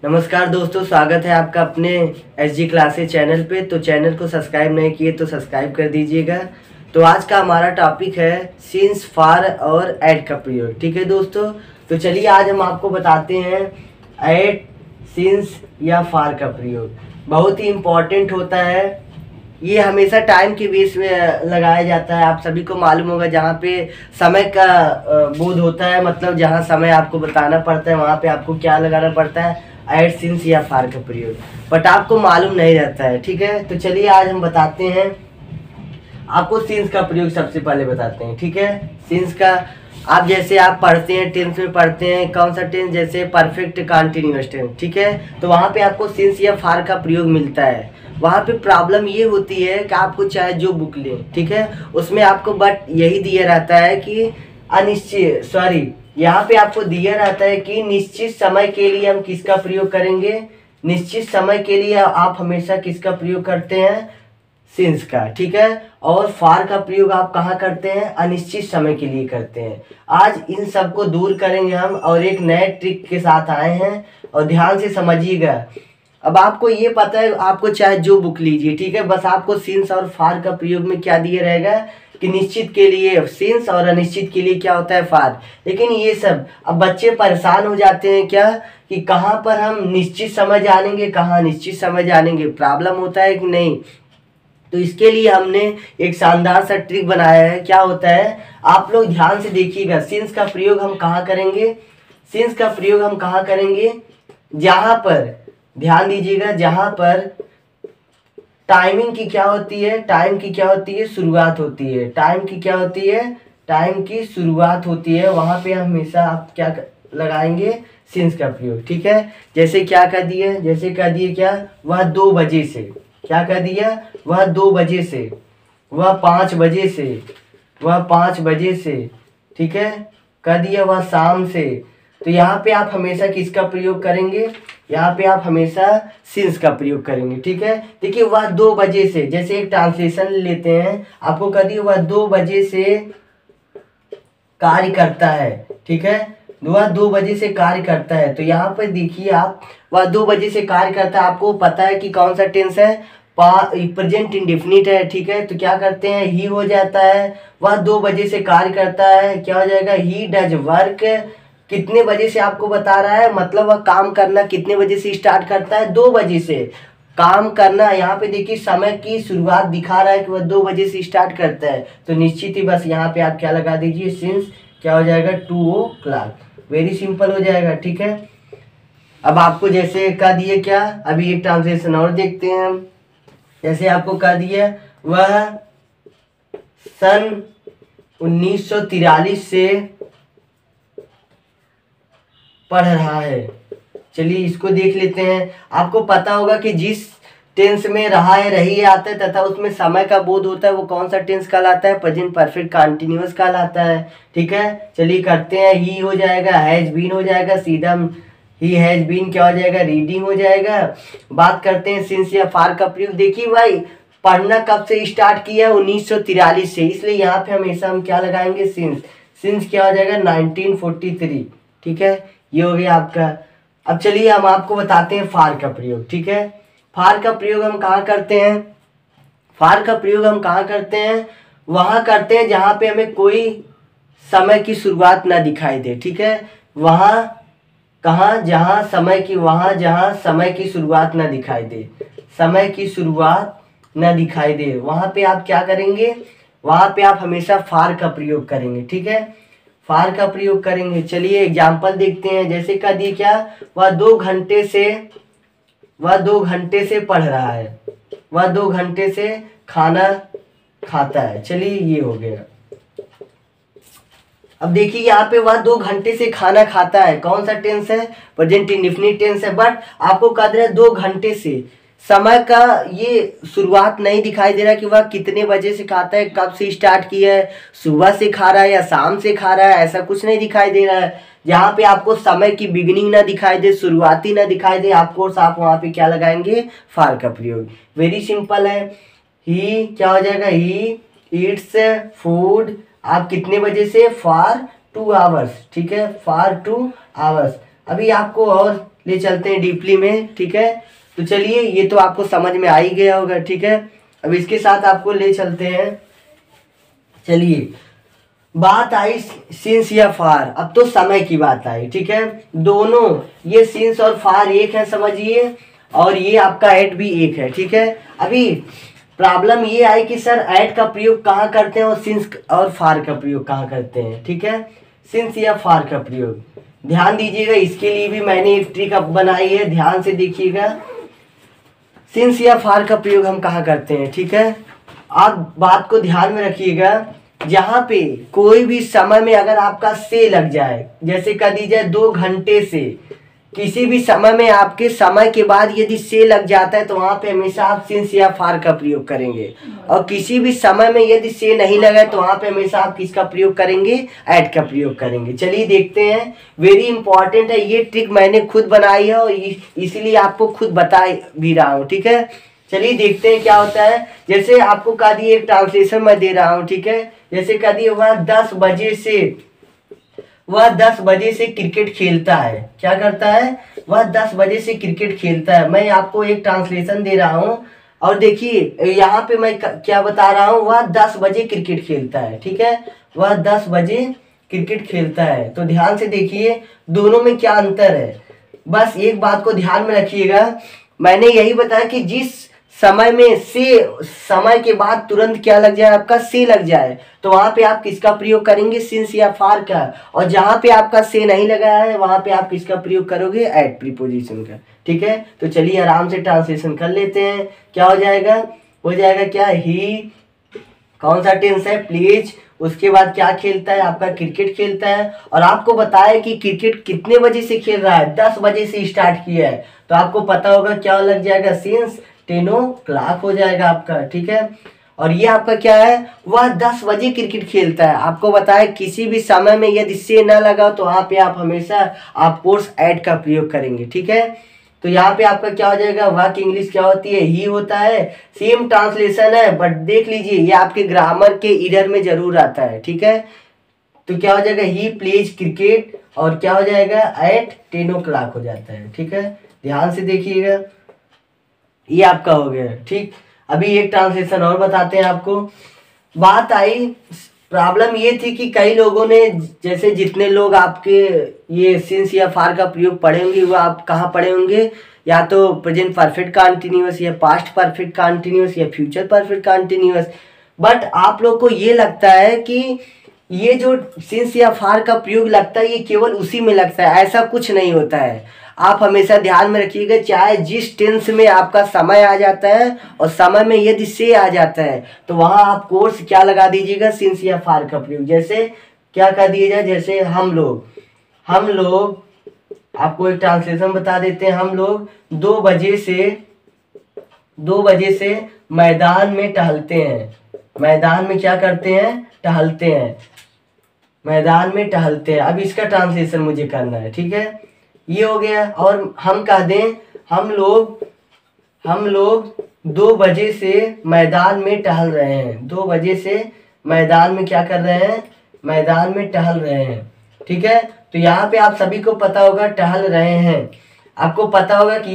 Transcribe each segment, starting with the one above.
नमस्कार दोस्तों, स्वागत है आपका अपने SG क्लासेस चैनल पे। तो चैनल को सब्सक्राइब नहीं किए तो सब्सक्राइब कर दीजिएगा। तो आज का हमारा टॉपिक है सिंस, फॉर और ऐड का प्रयोग। ठीक है दोस्तों, तो चलिए आज हम आपको बताते हैं ऐड, सिंस या फॉर का प्रयोग। बहुत ही इम्पोर्टेंट होता है ये, हमेशा टाइम के बेस में लगाया जाता है। आप सभी को मालूम होगा, जहाँ पे समय का बोध होता है, मतलब जहाँ समय आपको बताना पड़ता है वहाँ पे आपको क्या लगाना पड़ता है, ऐड, सिंस या फॉर का प्रयोग। बट आपको मालूम नहीं रहता है। ठीक है, तो चलिए आज हम बताते हैं आपको सिंस का प्रयोग। सबसे पहले बताते हैं, ठीक है। सिंस का आप जैसे आप पढ़ते हैं, टेंस में पढ़ते हैं, कौन सा टेंस, जैसे परफेक्ट कंटीन्यूअस टेंस, ठीक है। तो वहाँ पे आपको सिंस या फॉर का प्रयोग मिलता है। वहाँ पे प्रॉब्लम ये होती है कि आपको चाहे जो बुक लें, ठीक है, उसमें आपको बट यही दिया रहता है कि अनिश्चित, सॉरी, यहाँ पे आपको दिया रहता है कि निश्चित समय के लिए हम किसका प्रयोग करेंगे। निश्चित समय के लिए आप हमेशा किसका प्रयोग करते हैं, सिंस का, ठीक है। और फॉर का प्रयोग आप कहाँ करते हैं, अनिश्चित समय के लिए करते हैं। आज इन सब को दूर करेंगे हम, और एक नए ट्रिक के साथ आए हैं, और ध्यान से समझिएगा। अब आपको ये पता है, आपको चाहे जो बुक लीजिए, ठीक है, बस आपको सिंस और फॉर का प्रयोग में क्या दिया रहेगा कि निश्चित के लिए सिंस और अनिश्चित के लिए क्या होता है, फॉर। लेकिन ये सब अब बच्चे परेशान हो जाते हैं क्या, कि कहाँ पर हम निश्चित समय जानेंगे, कहाँ निश्चित समय जानेंगे, प्रॉब्लम होता है कि नहीं। तो इसके लिए हमने एक शानदार सा ट्रिक बनाया है। क्या होता है, आप लोग ध्यान से देखिएगा। सिंस का प्रयोग हम कहाँ करेंगे, सिंस का प्रयोग हम कहाँ करेंगे, जहाँ पर, ध्यान दीजिएगा, जहाँ पर टाइमिंग की क्या होती है, टाइम की क्या होती है, शुरुआत होती है। टाइम की क्या होती है, टाइम की शुरुआत होती है, वहाँ पे हमेशा आप क्या लगाएंगे, सिंस का प्रयोग, ठीक है। जैसे क्या कर दिए, जैसे कर दिए क्या, वह 2 बजे से, क्या कर दिया, वह 2 बजे से, वह 5 बजे से, वह 5 बजे से, ठीक है, कर दिया वह शाम से। तो यहाँ पे आप हमेशा किसका प्रयोग करेंगे, यहाँ पे आप हमेशा सिंस का प्रयोग करेंगे, ठीक है। देखिए वह 2 बजे से, जैसे एक ट्रांसलेशन लेते हैं, आपको कर दिए वह 2 बजे से कार्य करता है, ठीक है, वह 2 बजे से कार्य करता है। तो यहाँ पर देखिए आप, वह 2 बजे से कार्य करता है, आपको पता है कि कौन सा टेंस है, प्रेजेंट इंडेफिनिट है, ठीक है। तो क्या करते हैं, ही हो जाता है, वह 2 बजे से कार्य करता है, क्या हो जाएगा, ही डज वर्क। कितने बजे से आपको बता रहा है, मतलब वह काम करना कितने बजे से स्टार्ट करता है, 2 बजे से काम करना। यहाँ पे देखिए समय की शुरुआत दिखा रहा है कि वह 2 बजे से स्टार्ट करता है। तो निश्चित ही बस यहाँ पे आप क्या लगा दीजिए, सिंस, क्या हो जाएगा, 2 o'clock। वेरी सिंपल हो जाएगा, ठीक है। अब आपको जैसे कह दिए क्या, अभी एक ट्रांसलेशन और देखते हैं हम। जैसे आपको कह दिया वह सन 1943 से पढ़ रहा है। चलिए इसको देख लेते हैं। आपको पता होगा कि जिस टेंस में रहा है, रही आता है तथा उसमें समय का बोध होता है, वो कौन सा टेंस कहलाता है, प्रेजेंट परफेक्ट कंटीन्यूअस कहलाता है, ठीक है। चलिए करते हैं, ही हो जाएगा, हैज बीन हो जाएगा, सीधा ही हैज बीन क्या हो जाएगा, रीडिंग हो जाएगा। बात करते हैं सिंस या फॉर का प्रयोग। देखिए भाई, पढ़ना कब से स्टार्ट किया, 1943 से, इसलिए यहाँ पे हमेशा हम क्या लगाएंगे, सिंस। सिंस क्या हो जाएगा, 1943, ठीक है। ये हो गया आपका। अब चलिए हम आपको बताते हैं फॉर का प्रयोग, ठीक है। फॉर का प्रयोग हम कहाँ करते हैं, फॉर का प्रयोग हम कहाँ करते हैं, वहाँ करते हैं जहाँ पे हमें कोई समय की शुरुआत ना दिखाई दे, ठीक है। वहाँ कहाँ, जहाँ समय की, वहाँ जहाँ समय की शुरुआत ना दिखाई दे, समय की शुरुआत ना दिखाई दे, वहाँ पे आप क्या करेंगे, वहाँ पे आप हमेशा फॉर का प्रयोग करेंगे, ठीक है, फॉर का प्रयोग करेंगे। चलिए एग्जाम्पल देखते हैं। जैसे कह दिए क्या, वह 2 घंटे से, वह 2 घंटे से पढ़ रहा है, वह 2 घंटे से खाना खाता है। चलिए ये हो गया। अब देखिए यहाँ पे वह 2 घंटे से खाना खाता है, कौन सा टेंस है, प्रेजेंट इंडेफिनिट टेंस है। बट आपको कह दे रहा है 2 घंटे से, समय का ये शुरुआत नहीं दिखाई दे रहा कि वह कितने बजे से खाता है, कब से स्टार्ट किया है, सुबह से खा रहा है या शाम से खा रहा है, ऐसा कुछ नहीं दिखाई दे रहा है। जहाँ पे आपको समय की बिगिनिंग ना दिखाई दे, शुरुआती ना दिखाई दे, आपको आप वहाँ पे क्या लगाएंगे, फॉर का प्रयोग। वेरी सिंपल है। ही क्या हो जाएगा, ही ईट्स फूड, आप कितने बजे से, फॉर 2 hours, ठीक है, फॉर 2 hours। अभी आपको और ले चलते हैं डीपली में, ठीक है। तो चलिए, ये तो आपको समझ में आ ही गया होगा, ठीक है। अब इसके साथ आपको ले चलते हैं। चलिए, बात आई सिंस या फार, अब तो समय की बात आई, ठीक है। दोनों ये सिंस और फार एक है समझिए, और ये आपका एट भी एक है, ठीक है। अभी प्रॉब्लम ये आई कि सर एट का प्रयोग कहाँ करते हैं और सिंस और फार का प्रयोग कहाँ करते हैं, ठीक है। सिंस या फार का प्रयोग ध्यान दीजिएगा, इसके लिए भी मैंने एक ट्रिक अब बनाई है, ध्यान से देखिएगा। सिंस या फार का प्रयोग हम कहाँ करते हैं, ठीक है। आप बात को ध्यान में रखिएगा, जहाँ पे कोई भी समय में अगर आपका से लग जाए, जैसे कह दीजिए 2 घंटे से, किसी भी समय में आपके समय के बाद यदि से लग जाता है तो वहाँ पे हमेशा आप सिंस या फार का प्रयोग करेंगे, और किसी भी समय में यदि से नहीं लगा तो वहाँ पे हमेशा आप किसका प्रयोग करेंगे, एट का प्रयोग करेंगे। चलिए देखते हैं, वेरी इंपॉर्टेंट है, ये ट्रिक मैंने खुद बनाई है और इसीलिए आपको खुद बता भी रहा हूँ, ठीक है। चलिए देखते हैं क्या होता है। जैसे आपको कह दिए, एक ट्रांसलेशन मैं दे रहा हूँ, ठीक है। जैसे कह दिए वह 10 बजे से क्रिकेट खेलता है। क्या करता है, वह 10 बजे से क्रिकेट खेलता है। मैं आपको एक ट्रांसलेशन दे रहा हूँ, और देखिए यहाँ पे मैं क्या बता रहा हूँ, वह 10 बजे क्रिकेट खेलता है, ठीक है। वह 10 बजे क्रिकेट खेलता है। तो ध्यान से देखिए दोनों में क्या अंतर है, बस एक बात को ध्यान में रखिएगा। मैंने यही बताया कि जिस समय में से समय के बाद तुरंत क्या लग जाए, आपका से लग जाए, तो वहां पे आप किसका प्रयोग करेंगे, सिंस या फार का। और जहां पे आपका से नहीं लगा है वहां पे आप किसका प्रयोग करोगे, एट प्रीपोजिशन का, ठीक है। तो चलिए आराम से ट्रांसलेशन कर लेते हैं। क्या हो जाएगा, हो जाएगा क्या, ही कौन सा टेंस है, प्लीज। उसके बाद क्या खेलता है, आपका क्रिकेट खेलता है। और आपको बताया कि क्रिकेट कितने बजे से खेल रहा है, 10 बजे से स्टार्ट किया है, तो आपको पता होगा क्या लग जाएगा, सिंस 10 o'clock हो जाएगा आपका, ठीक है। और ये आपका क्या है, वह 10 बजे क्रिकेट खेलता है। आपको बताया किसी भी समय में यदि से ना लगा तो वहाँ पे आप हमेशा आप कोर्स एड का प्रयोग करेंगे, ठीक है। तो यहाँ पे आपका क्या हो जाएगा, वह की इंग्लिश क्या होती है, ही होता है। सेम ट्रांसलेशन है, बट देख लीजिए ये आपके ग्रामर के एरर में जरूर आता है, ठीक है। तो क्या हो जाएगा, ही प्लेज क्रिकेट, और क्या हो जाएगा, एट 10 o'clock हो जाता है, ठीक है। ध्यान से देखिएगा, ये आपका हो गया, ठीक। अभी एक ट्रांसलेशन और बताते हैं आपको। बात आई, प्रॉब्लम ये थी कि कई लोगों ने, जैसे जितने लोग आपके ये सिंस या फार का प्रयोग पढ़े होंगे वो आप कहाँ पढ़े होंगे, या तो प्रेजेंट परफेक्ट कंटिन्यूअस, या पास्ट परफेक्ट कंटिन्यूअस, या फ्यूचर परफेक्ट कंटिन्यूअस। बट आप लोग को ये लगता है कि ये जो सिंस या फार का प्रयोग लगता है ये केवल उसी में लगता है, ऐसा कुछ नहीं होता है। आप हमेशा ध्यान में रखिएगा, चाहे जिस टेंस में आपका समय आ जाता है और समय में यदि से आ जाता है तो वहां आप कोर्स क्या लगा दीजिएगा, सिंस या फार का प्रयोग। जैसे क्या कर दिएगा, जैसे हम लोग आपको एक ट्रांसलेशन बता देते हैं। हम लोग 2 बजे से मैदान में टहलते हैं। मैदान में क्या करते हैं, टहलते हैं, मैदान में टहलते हैं। अब इसका ट्रांसलेशन मुझे करना है, ठीक है। ये हो गया। और हम कह दें, हम लोग 2 बजे से मैदान में टहल रहे हैं। 2 बजे से मैदान में क्या कर रहे हैं, मैदान में टहल रहे हैं, ठीक है। तो यहाँ पे आप सभी को पता होगा टहल रहे हैं, आपको पता होगा कि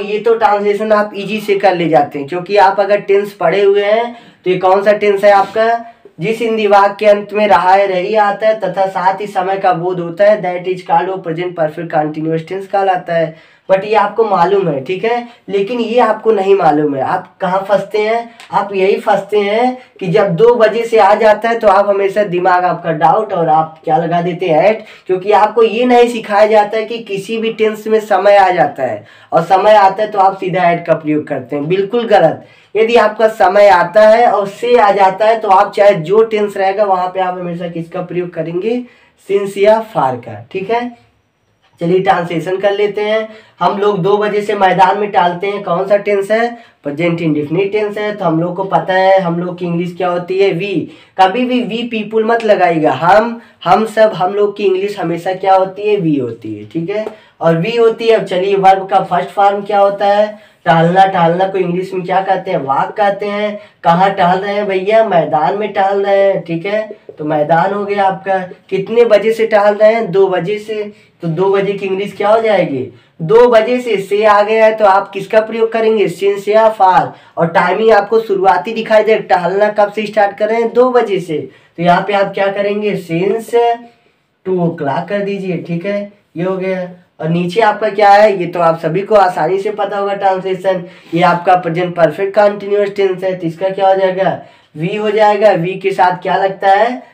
ये तो ट्रांसलेशन आप इजी से कर ले जाते हैं, क्योंकि आप अगर टेंस पढ़े हुए हैं तो ये कौन सा टेंस है आपका, जिस हिंदी वाक्य के अंत में रहा है रही आता है तथा साथ ही समय का बोध होता है, that is called present perfect continuous tense कहलाता है। बट ये आपको मालूम है, ठीक है, लेकिन ये आपको नहीं मालूम है। आप कहाँ फंसते हैं, आप यही फंसते हैं कि जब 2 बजे से आ जाता है तो आप हमेशा दिमाग आपका डाउट और आप क्या लगा देते हैं, एट। क्योंकि आपको ये नहीं सिखाया जाता है कि किसी भी टेंस में समय आ जाता है और समय आता है तो आप सीधा एट का प्रयोग करते हैं, बिल्कुल गलत। यदि आपका समय आता है और से आ जाता है तो आप चाहे जो टेंस रहेगा वहां पे आप हमेशा किसका प्रयोग करेंगे, सिंस या फार का, ठीक है। चलिए ट्रांसलेशन कर लेते हैं। हम लोग 2 बजे से मैदान में टहलते हैं, कौन सा टेंस है, प्रेजेंट इंडेफिनिट टेंस है। तो हम लोग को पता है हम लोग की इंग्लिश क्या होती है, वी। कभी भी वी पीपुल मत लगाइएगा, हम सब, हम लोग की इंग्लिश हमेशा क्या होती है, वी होती है, ठीक है। और वी होती है। अब चलिए वर्ब का फर्स्ट फॉर्म क्या होता है, टहलना, टहलना को इंग्लिश में क्या कहते हैं? वॉक कहते हैं। कहाँ टहल रहे हैं भैया? मैदान में टहल रहे हैं, ठीक है। तो मैदान हो गया आपका। कितने बजे से टहल रहे हैं? 2 बजे से। तो 2 बजे की इंग्लिश क्या हो जाएगी? 2 बजे से आ गया है तो आप किसका प्रयोग करेंगे? सिंस या फार। और टाइमिंग आपको शुरुआती दिखाई दे, टहलना कब से स्टार्ट कर रहे हैं? 2 बजे से। तो यहाँ पे आप क्या करेंगे? सिंस 2 o'clock कर दीजिए, ठीक है। ये हो गया। और नीचे आपका क्या है? ये तो आप सभी को आसानी से पता होगा ट्रांसलेशन। ये आपका प्रेजेंट परफेक्ट कंटिन्यूअस टेंस है, तो इसका क्या हो जाएगा? वी हो जाएगा। वी के साथ क्या लगता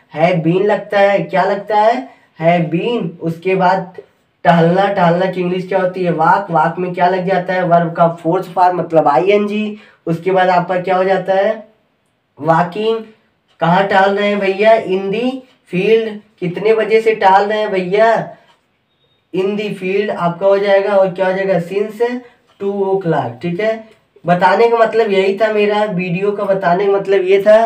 है बीन लगता है। क्या लगता है बीन। उसके बाद टहलना, टहलना की इंग्लिश क्या होती है? वॉक। वॉक में क्या लग जाता है? वर्ब का फोर्थ फॉर्म मतलब आईएनजी। उसके बाद आपका क्या हो जाता है? वॉकिंग। कहाँ टहल रहे हैं भैया? इन दी फील्ड। कितने बजे से टहल रहे हैं भैया? इन दी फील्ड आपका हो जाएगा। और क्या हो जाएगा? सिंस 2 o'clock, ठीक है। बताने का मतलब यही था, मेरा वीडियो का बताने का मतलब ये था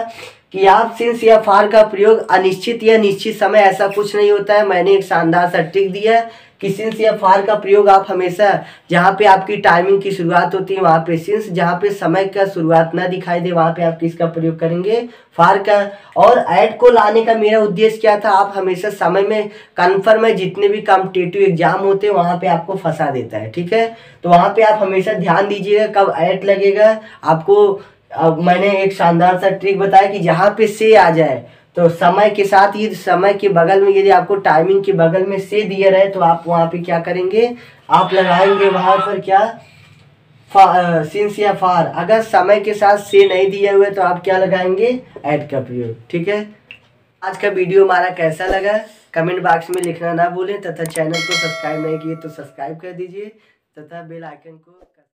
कि आप सिंस या फार का प्रयोग अनिश्चित या निश्चित समय, ऐसा कुछ नहीं होता है। मैंने एक शानदार सा ट्रिक दिया है कि सिंस या फार का प्रयोग आप हमेशा जहाँ पे आपकी टाइमिंग की शुरुआत होती है वहाँ पे सिंस, जहाँ पे समय का शुरुआत ना दिखाई दे वहाँ पे आप किसका प्रयोग करेंगे? फार का। और ऐड को लाने का मेरा उद्देश्य क्या था? आप हमेशा समय में कन्फर्म है, जितने भी कॉम्पिटिटिव एग्जाम होते हैं वहाँ पे आपको फंसा देता है, ठीक है। तो वहाँ पे आप हमेशा ध्यान दीजिएगा कब ऐड लगेगा आपको। अब मैंने एक शानदार सा ट्रिक बताया कि जहाँ पे से आ जाए तो समय के साथ ही, समय के बगल में यदि आपको टाइमिंग के बगल में से दिया रहे तो आप वहाँ पे क्या करेंगे? आप लगाएंगे वहाँ पर क्या? सिंस या फार। अगर समय के साथ से नहीं दिया हुआ तो आप क्या लगाएंगे? ऐड का प्रयोग, ठीक है। आज का वीडियो हमारा कैसा लगा कमेंट बॉक्स में लिखना ना भूलें, तथा चैनल को सब्सक्राइब नहीं किए तो सब्सक्राइब कर दीजिए, तथा बेल आइकन को